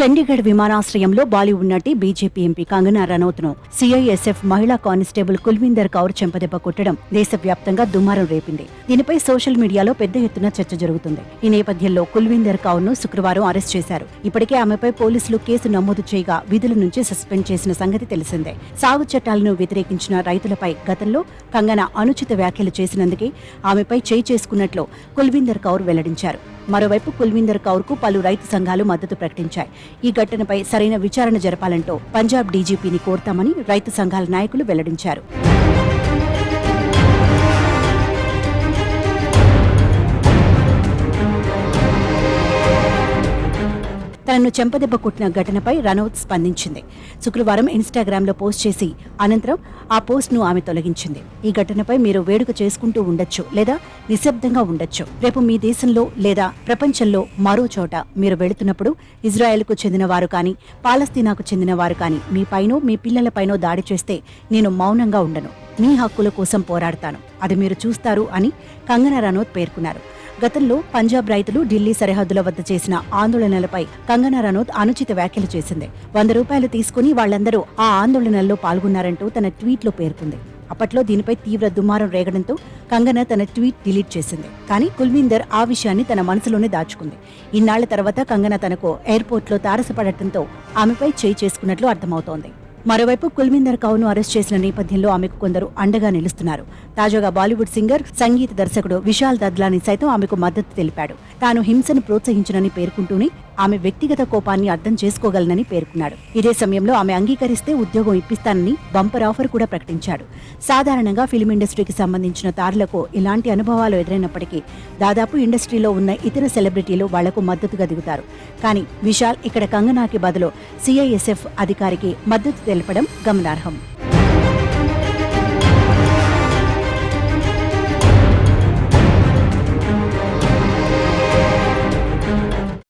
చండీగఢ్ విమానాశ్రయంలో బాలీవుడ్ నటి BJP MP Kangana రనౌత్ను CISF మహిళా కానిస్టేబుల్ కుల్వీందర్ కౌర్ చెంపదెబ్బ కొట్టడం దేశవ్యాప్తంగా దుమారం రేపింది. దీనిపై సోషల్ మీడియాలో పెద్ద ఎత్తున చర్చ జరుగుతుంది. ఈ నేపథ్యంలో కుల్వీందర్ కౌర్ను శుక్రవారం అరెస్ట్ చేశారు. ఇప్పటికే ఆమెపై పోలీసులు కేసు నమోదు చేయగా విధుల నుంచి సస్పెండ్ చేసిన సంగతి తెలిసిందే. సాగు చట్టాలను వ్యతిరేకించిన రైతులపై గతంలో కంగనా అనుచిత వ్యాఖ్యలు చేసినందుకే ఆమెపై చేయి చేసుకున్నట్లు కుల్వీందర్ కౌర్ వెల్లడించారు. మరోవైపు కుల్వీందర్ కౌర్ కు పలు రైతు సంఘాలు మద్దతు ప్రకటించాయి. ఈ ఘటనపై సరైన విచారణ జరపాలంటూ పంజాబ్ డీజీపీని కోరతామని రైతు సంఘాల నాయకులు వెల్లడించారు. తనను చెంపదెబ్బ కొట్టిన ఘటనపై రనౌత్ స్పందించింది. శుక్రవారం ఇన్స్టాగ్రామ్లో పోస్ట్ చేసి అనంతరం ఆ పోస్ట్ను ఆమె తొలగించింది. ఈ ఘటనపై మీరు వేడుక చేసుకుంటూ ఉండొచ్చు లేదా నిశ్శబ్దంగా ఉండొచ్చు. రేపు మీ దేశంలో లేదా ప్రపంచంలో మరో చోట మీరు వెళుతున్నప్పుడు ఇజ్రాయెల్కు చెందిన వారు కానీ పాలస్తీనాకు చెందిన వారు కానీ మీపైనో మీ పిల్లలపైనో దాడి చేస్తే నేను మౌనంగా ఉండను. మీ హక్కుల కోసం పోరాడతాను. అది మీరు చూస్తారు అని కంగనా రనౌత్ పేర్కొన్నారు. గతంలో పంజాబ్ రైతులు ఢిల్లీ సరిహద్దుల వద్ద చేసిన ఆందోళనలపై కంగనా రనౌత్ అనుచిత వ్యాఖ్యలు చేసింది. 100 రూపాయలు తీసుకుని వాళ్లందరూ ఆ ఆందోళనల్లో పాల్గొన్నారంటూ తన ట్వీట్లో పేర్కొంది. అప్పట్లో దీనిపై తీవ్ర దుమారం రేగడంతో కంగనా తన ట్వీట్ డిలీట్ చేసింది. కానీ కుల్వీందర్ ఆ విషయాన్ని తన మనసులోనే దాచుకుంది. ఇన్నాళ్ల తర్వాత కంగనా తనకు ఎయిర్పోర్ట్లో తారసపడటంతో ఆమెపై చేయి చేసుకున్నట్లు అర్థమవుతోంది. మరోవైపు కుల్వీందర్ కౌర్ను అరెస్ట్ చేసిన నేపథ్యంలో ఆమెకు కొందరు అండగా నిలుస్తున్నారు. తాజాగా బాలీవుడ్ సింగర్, సంగీత దర్శకుడు విశాల్ దద్లాని సైతం ఆమెకు మద్దతు తెలిపాడు. తాను హింసను ప్రోత్సహించనని పేర్కొంటూనే ఆమె వ్యక్తిగత కోపాన్ని అర్థం చేసుకోగలనని పేర్కొన్నాడు. ఇదే సమయంలో ఆమె అంగీకరిస్తే ఉద్యోగం ఇప్పిస్తానని బంపర్ ఆఫర్ కూడా ప్రకటించాడు. సాధారణంగా ఫిల్మ్ ఇండస్ట్రీకి సంబంధించిన తారులకు ఇలాంటి అనుభవాలు ఎదురైనప్పటికీ దాదాపు ఇండస్ట్రీలో ఉన్న ఇతర సెలబ్రిటీలు వాళ్లకు మద్దతుగా దిగుతారు. కానీ విశాల్ ఇక్కడ కంగనాకి బదులు సిఐఎస్ఎఫ్ అధికారికి మద్దతు తెలపడం గమనార్హం.